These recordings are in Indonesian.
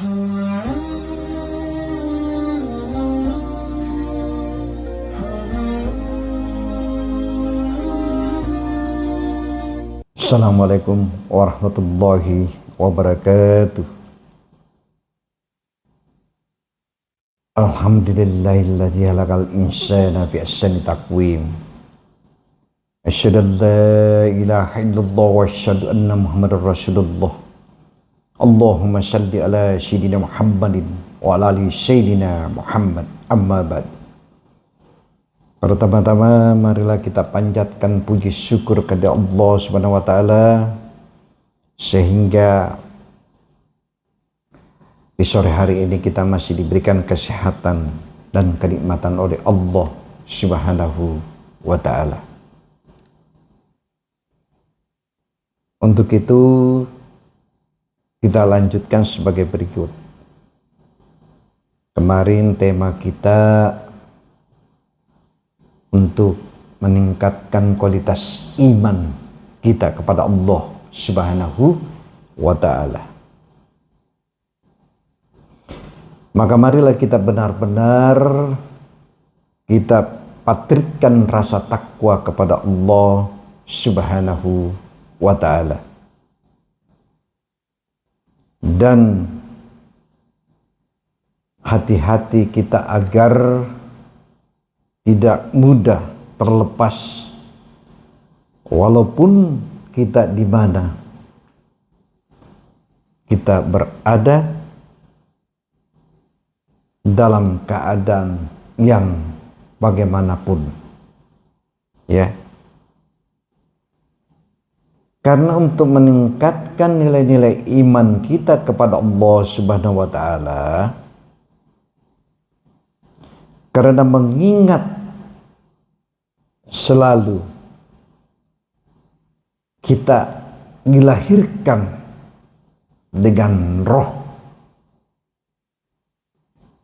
Assalamualaikum warahmatullahi wabarakatuh. Alhamdulillahilladzi khalaqal insana fi ahsani taqwim. Asyhadu an la ilaha illallah wa asyhadu anna Muhammadar Rasulullah. Allahumma shalli ala sayyidina Muhammadin wa ala ali sayyidina Muhammad. Amma ba'd. Pertama-tama marilah kita panjatkan puji syukur kepada Allah Subhanahu wa taala sehingga di sore hari ini kita masih diberikan kesehatan dan kenikmatan oleh Allah Subhanahu wa taala. Untuk itu kita lanjutkan sebagai berikut. Kemarin tema kita untuk meningkatkan kualitas iman kita kepada Allah Subhanahu wa ta'ala. Maka marilah kita benar-benar kita patrikkan rasa takwa kepada Allah Subhanahu wa ta'ala. Dan hati-hati kita agar tidak mudah terlepas walaupun kita di mana kita berada dalam keadaan yang bagaimanapun, ya. Karena untuk meningkatkan nilai-nilai iman kita kepada Allah Subhanahu wa taala, karena mengingat selalu kita dilahirkan dengan roh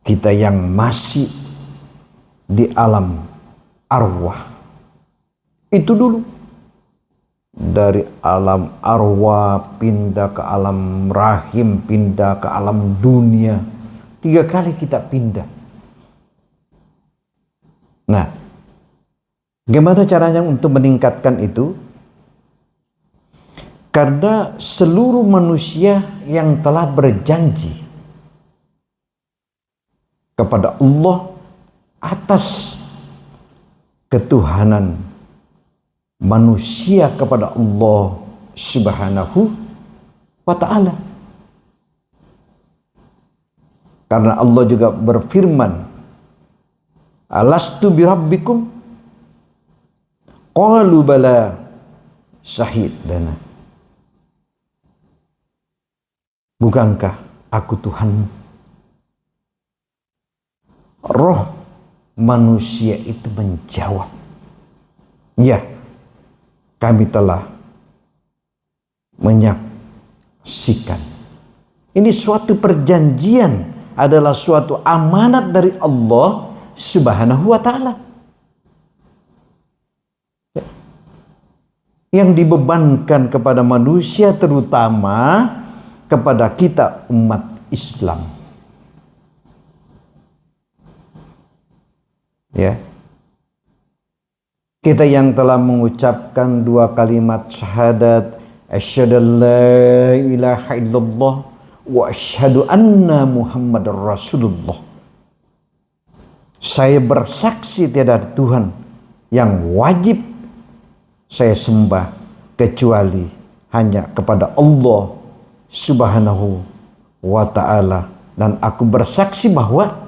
kita yang masih di alam arwah. Itu dulu. Dari alam arwah pindah ke alam rahim, pindah ke alam dunia. 3 kali kita pindah. Nah, gimana caranya untuk meningkatkan itu? Karena seluruh manusia yang telah berjanji kepada Allah atas ketuhanan manusia kepada Allah Subhanahu wa ta'ala. Karena Allah juga berfirman, alastu birabbikum? Qalu bala syahid lana. Bukankah aku Tuhanmu? Roh manusia itu menjawab, ya, kami telah menyaksikan. Ini suatu perjanjian, adalah suatu amanat dari Allah Subhanahu wa ta'ala yang dibebankan kepada manusia, terutama kepada kita umat Islam. Ya. Kita yang telah mengucapkan 2 kalimat syahadat, asyhadu an la ilaha illallah wa asyhadu anna Muhammadar Rasulullah. Saya bersaksi tiada Tuhan yang wajib saya sembah kecuali hanya kepada Allah Subhanahu wa ta'ala, dan aku bersaksi bahwa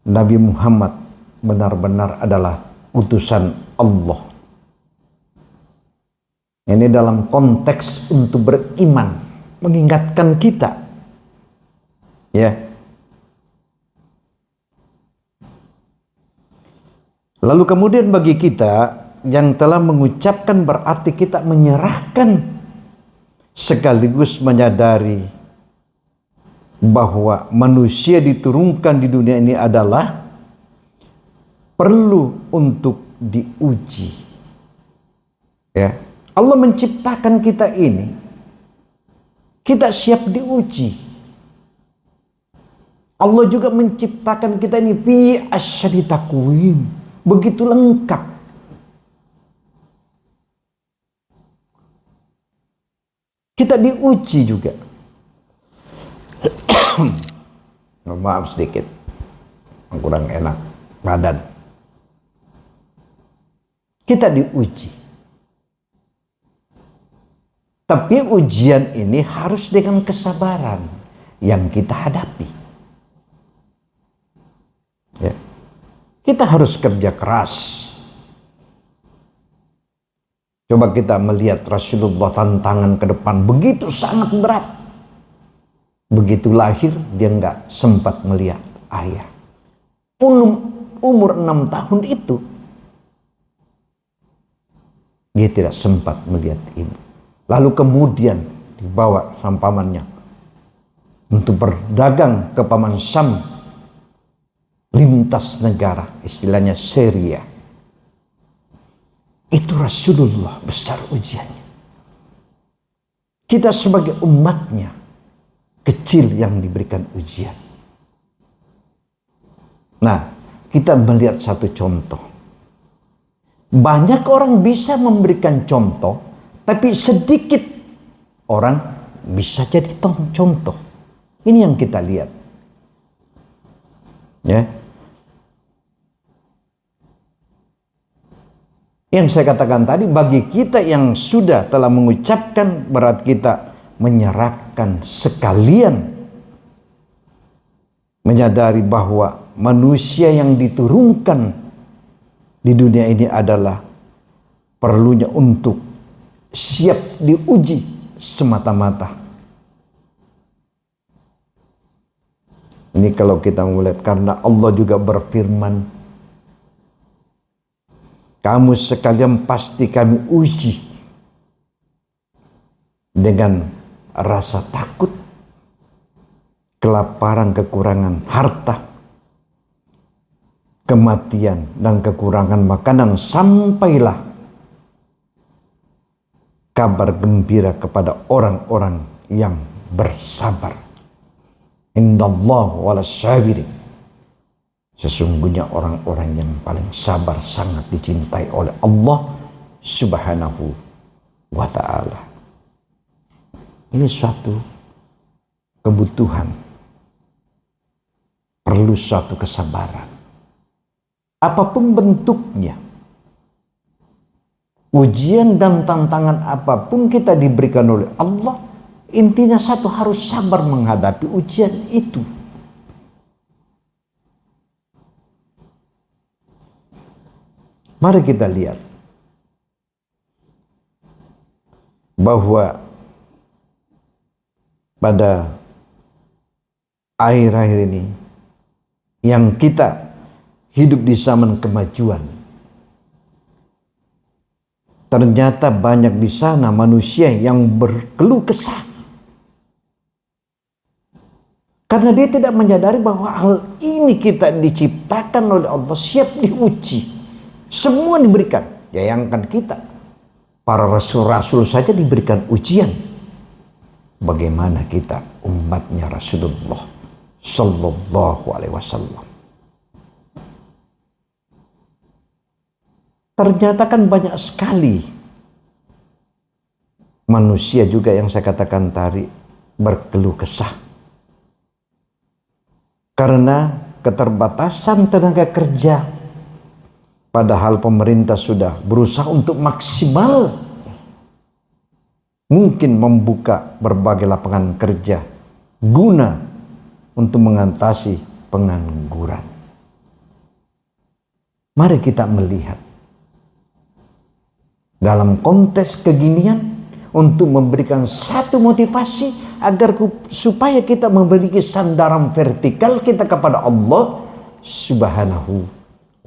Nabi Muhammad benar-benar adalah utusan Allah. Ini dalam konteks untuk beriman, mengingatkan kita, ya. Lalu kemudian bagi kita yang telah mengucapkan, berarti kita menyerahkan sekaligus menyadari bahwa manusia diturunkan di dunia ini adalah perlu untuk diuji. Ya, Allah menciptakan kita ini, kita siap diuji. Allah juga menciptakan kita ini fi asyadi takwim. Begitu lengkap. Kita diuji juga. Maaf sedikit, kurang enak badan. Kita diuji. Tapi ujian ini harus dengan kesabaran yang kita hadapi. Ya. Kita harus kerja keras. Coba kita melihat Rasulullah, tantangan ke depan begitu sangat berat. Begitu lahir dia nggak sempat melihat ayah. Umur 6 tahun itu dia tidak sempat melihat ibu. Lalu kemudian dibawa sama pamannya untuk berdagang ke paman Syam, lintas negara, istilahnya Syria. Itu Rasulullah besar ujiannya. Kita sebagai umatnya kecil yang diberikan ujian. Nah, kita melihat satu contoh. Banyak orang bisa memberikan contoh, tapi sedikit orang bisa jadi contoh. Ini yang kita lihat. Ya. Yang saya katakan tadi, bagi kita yang sudah telah mengucapkan, berat kita menyerahkan sekalian, menyadari bahwa manusia yang diturunkan di dunia ini adalah perlunya untuk siap diuji semata-mata. Ini kalau kita melihat, karena Allah juga berfirman, kamu sekalian pasti kami uji dengan rasa takut, kelaparan, kekurangan harta, kematian, dan kekurangan makanan, sampailah kabar gembira kepada orang-orang yang bersabar. Indallah wala sabirin. Sesungguhnya orang-orang yang paling sabar sangat dicintai oleh Allah Subhanahu wa ta'ala. Ini suatu kebutuhan. Perlu suatu kesabaran. Apapun bentuknya. Ujian dan tantangan apapun kita diberikan oleh Allah, intinya satu, harus sabar menghadapi ujian itu. Mari kita lihat bahwa pada akhir-akhir ini yang kita hidup di zaman kemajuan, ternyata banyak di sana manusia yang berkeluh kesah karena dia tidak menyadari bahwa hal ini kita diciptakan oleh Allah, siap diuji. Semua diberikan. Bayangkan kita, para rasul-rasul saja diberikan ujian. Bagaimana kita umatnya Rasulullah Sallallahu Alaihi Wasallam? Ternyata kan banyak sekali manusia juga yang saya katakan tadi berkeluh kesah karena keterbatasan tenaga kerja. Padahal pemerintah sudah berusaha untuk maksimal mungkin membuka berbagai lapangan kerja guna untuk mengatasi pengangguran. Mari kita melihat dalam konteks keginian untuk memberikan satu motivasi agar supaya kita memiliki sandaran vertikal kita kepada Allah Subhanahu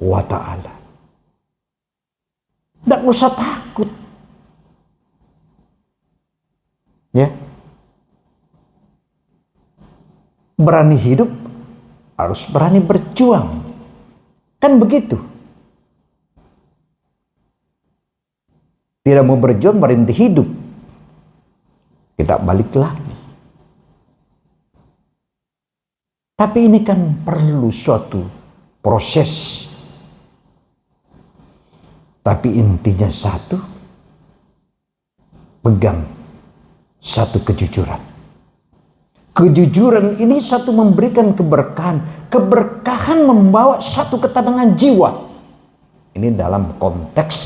wa ta'ala. Tidak usah takut. Ya. Berani hidup harus berani berjuang. Kan begitu. Tidak mau berjuang, berhenti hidup. Kita balik lagi. Tapi ini kan perlu suatu proses. Tapi intinya satu, pegang satu kejujuran. Kejujuran ini satu memberikan keberkahan. Keberkahan membawa satu ketenangan jiwa. Ini dalam konteks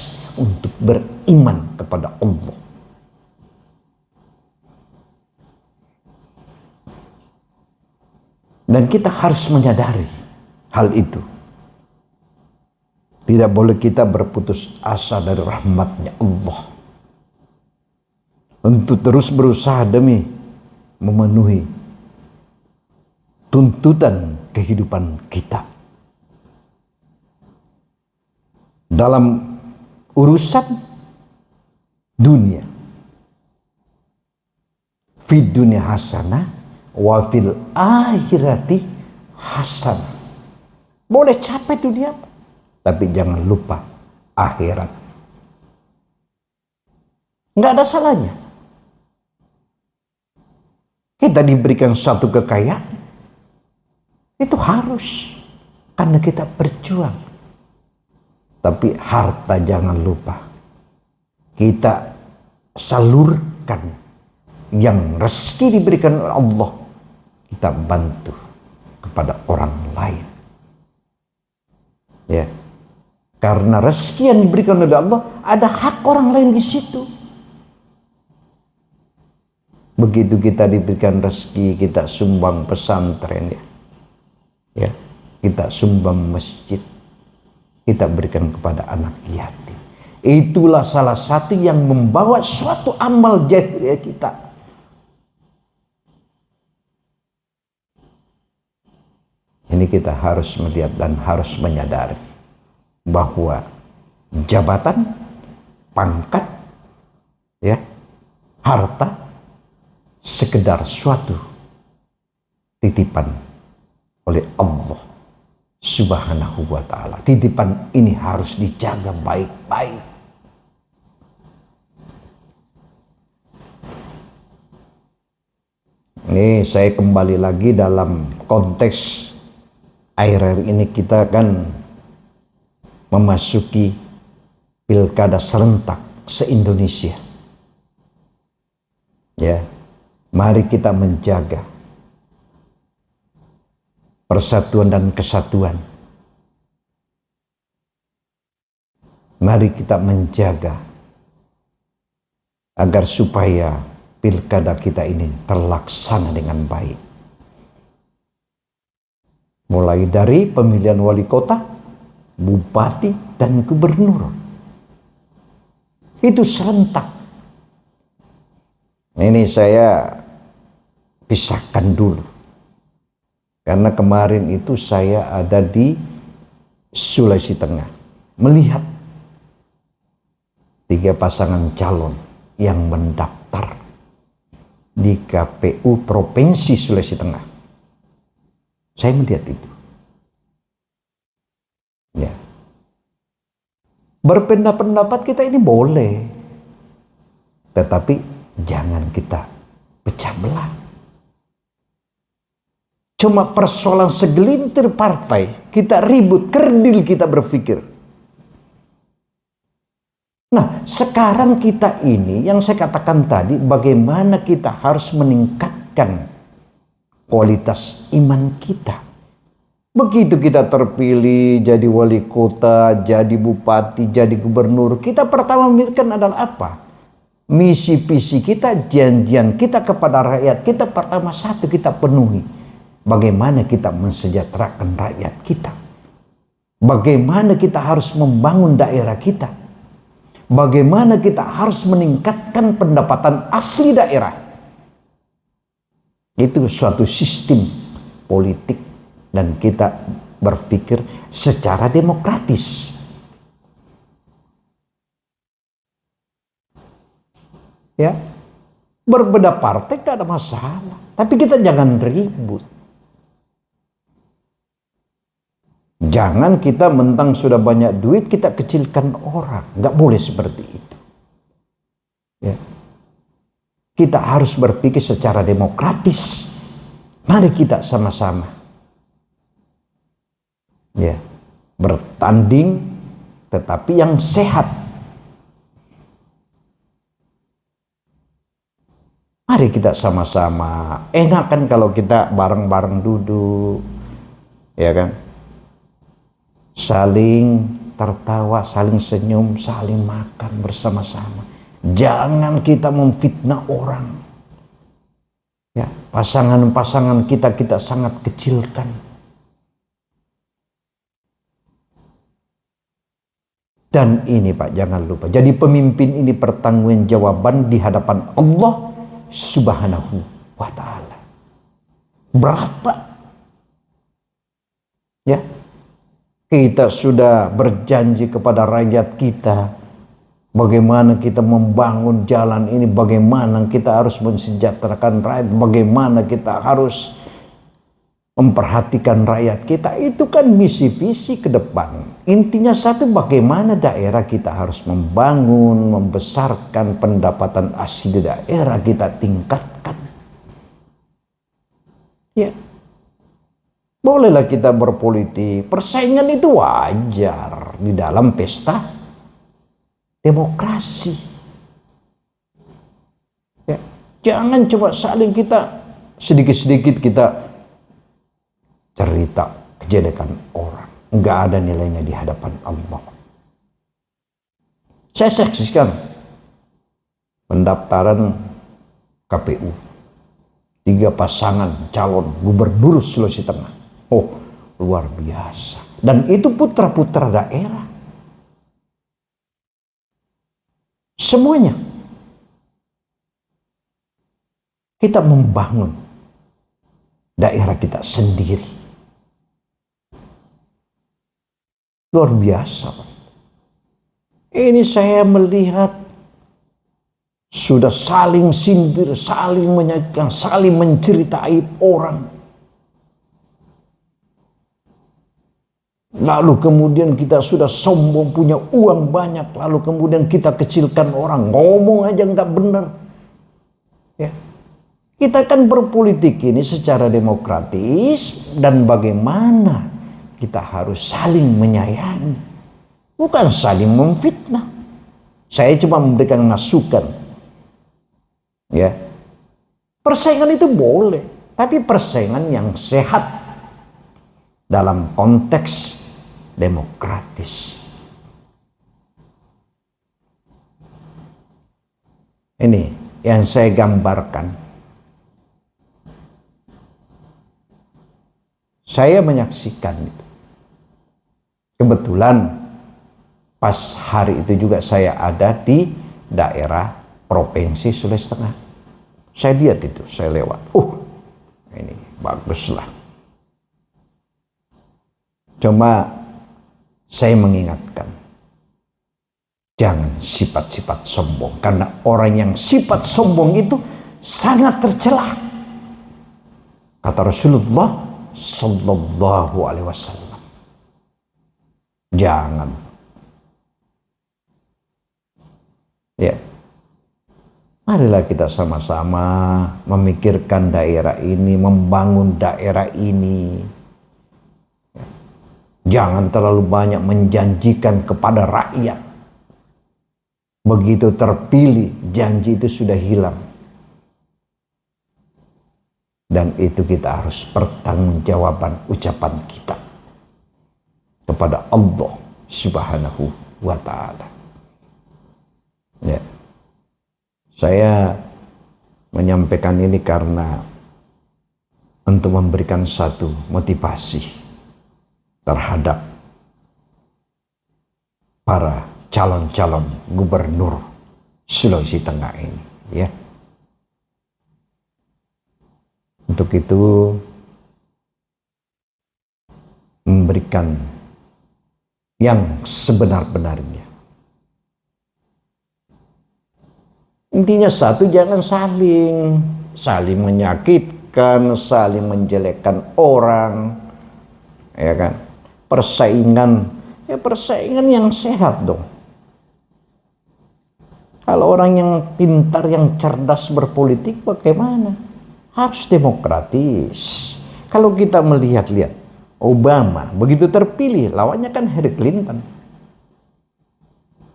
untuk beriman kepada Allah. Dan kita harus menyadari hal itu. Tidak boleh kita berputus asa dari rahmatnya Allah. Untuk terus berusaha demi memenuhi tuntutan kehidupan kita. Dalam urusan dunia. Fid dunia hasanah wa fil akhirati hasanah. Boleh capek dunia, tapi jangan lupa akhirat. Nggak ada salahnya. Kita diberikan satu kekayaan, itu harus, karena kita berjuang. Tapi harta jangan lupa, kita salurkan yang rezeki diberikan oleh Allah, kita bantu kepada orang lain. Ya, karena rezeki yang diberikan oleh Allah, ada hak orang lain di situ. Begitu kita diberikan rezeki, kita sumbang pesantren, ya, kita sumbang masjid, kita berikan kepada anak yatim. Itulah salah satu yang membawa suatu amal jariah kita. Ini kita harus melihat dan harus menyadari bahwa jabatan, pangkat, ya, harta sekedar suatu titipan oleh Allah Subhanahu wa ta'ala. Titipan ini harus dijaga baik-baik. Ini saya kembali lagi dalam konteks akhir-akhir ini kita kan memasuki pilkada serentak se-Indonesia. Ya, mari kita menjaga persatuan dan kesatuan. Mari kita menjaga agar supaya pilkada kita ini terlaksana dengan baik. Mulai dari pemilihan wali kota, bupati, dan gubernur. Itu serentak. Ini saya pisahkan dulu. Karena kemarin itu saya ada di Sulawesi Tengah. Melihat 3 pasangan calon yang mendaftar di KPU Provinsi Sulawesi Tengah. Saya melihat itu. Ya. Berpendapat kita ini boleh. Tetapi jangan kita pecah belah. Cuma persoalan segelintir partai, kita ribut, kerdil kita berpikir. Nah, sekarang kita ini, yang saya katakan tadi, bagaimana kita harus meningkatkan kualitas iman kita. Begitu kita terpilih jadi wali kota, jadi bupati, jadi gubernur, kita pertama memikirkan adalah apa? Misi visi kita, janjian kita kepada rakyat kita pertama satu kita penuhi. Bagaimana kita mensejahterakan rakyat kita? Bagaimana kita harus membangun daerah kita? Bagaimana kita harus meningkatkan pendapatan asli daerah? Itu suatu sistem politik dan kita berpikir secara demokratis. Ya, berbeda partai tidak ada masalah, tapi kita jangan ribut. Jangan kita mentang sudah banyak duit kita kecilkan orang, nggak boleh seperti itu. Ya. Kita harus berpikir secara demokratis. Mari kita sama-sama Ya, bertanding tetapi yang sehat. Mari kita sama-sama. Enak kan kalau kita bareng-bareng duduk, ya kan? Saling tertawa, saling senyum, saling makan bersama-sama. Jangan kita memfitnah orang. Ya, pasangan-pasangan kita sangat kecilkan. Dan ini Pak, jangan lupa. Jadi pemimpin ini pertanggungjawaban di hadapan Allah Subhanahu wa ta'ala. Berat Pak. Ya. Kita sudah berjanji kepada rakyat kita. Bagaimana kita membangun jalan ini. Bagaimana kita harus mensejahterakan rakyat. Bagaimana kita harus memperhatikan rakyat kita. Itu kan misi-visi ke depan. Intinya satu, bagaimana daerah kita harus membangun, membesarkan pendapatan asli daerah kita tingkatkan. Ya. Bolehlah kita berpolitik. Persaingan itu wajar di dalam pesta demokrasi. Ya. Jangan coba saling kita sedikit-sedikit kita cerita kejelekan orang. Enggak ada nilainya di hadapan Allah. Saya saksikan pendaftaran KPU. 3 pasangan calon gubernur Sulawesi Tengah. Oh, luar biasa. Dan itu putra-putra daerah. Semuanya. Kita membangun daerah kita sendiri. Luar biasa. Ini saya melihat sudah saling sindir, saling menyakitkan, saling menceritai orang. Lalu kemudian kita sudah sombong, punya uang banyak. Lalu kemudian kita kecilkan orang. Ngomong aja nggak benar. Ya. Kita kan berpolitik ini secara demokratis. Dan bagaimana kita harus saling menyayangi. Bukan saling memfitnah. Saya cuma memberikan masukan. Ya. Persaingan itu boleh. Tapi persaingan yang sehat. Dalam konteks demokratis. Ini yang saya gambarkan. Saya menyaksikan itu. Kebetulan pas hari itu juga saya ada di daerah Provinsi Sulawesi Tengah. Saya lihat itu, saya lewat. Ini baguslah. Cuma saya mengingatkan, jangan sifat-sifat sombong. Karena orang yang sifat sombong itu sangat tercela. Kata Rasulullah Sallallahu Alaihi Wasallam, jangan. Ya, marilah kita sama-sama memikirkan daerah ini, membangun daerah ini. Jangan terlalu banyak menjanjikan kepada rakyat. Begitu terpilih, janji itu sudah hilang. Dan itu kita harus pertanggungjawaban ucapan kita kepada Allah Subhanahu wa ta'ala. Ya. Saya menyampaikan ini karena untuk memberikan satu motivasi terhadap para calon-calon gubernur Sulawesi Tengah ini, ya. Untuk itu memberikan yang sebenar-benarnya. Intinya satu, jangan saling menyakitkan, saling menjelekkan orang, ya kan? Persaingan yang sehat dong. Kalau orang yang pintar, yang cerdas berpolitik bagaimana? Harus demokratis. Kalau kita melihat-lihat Obama begitu terpilih, lawannya kan Hillary Clinton.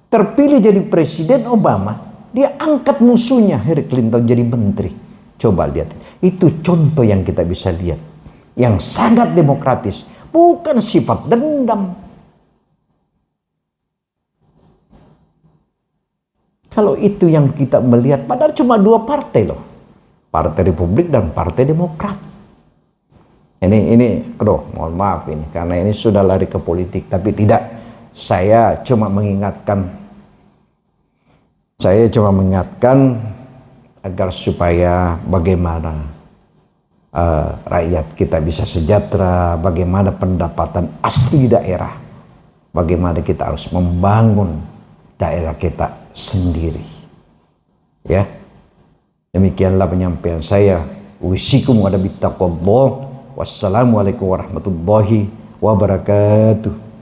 Terpilih jadi presiden Obama, dia angkat musuhnya Hillary Clinton jadi menteri. Coba lihat, itu contoh yang kita bisa lihat, yang sangat demokratis, bukan sifat dendam. Kalau itu yang kita melihat, padahal cuma dua partai loh, Partai Republik dan Partai Demokrat. Ini, aduh, mohon maaf ini, karena ini sudah lari ke politik, tapi tidak. Saya cuma mengingatkan agar supaya bagaimana rakyat kita bisa sejahtera, bagaimana pendapatan asli daerah, bagaimana kita harus membangun daerah kita sendiri. Ya, demikianlah penyampaian saya. Wisikum wa bittaqullah. Wassalamualaikum warahmatullahi wabarakatuh.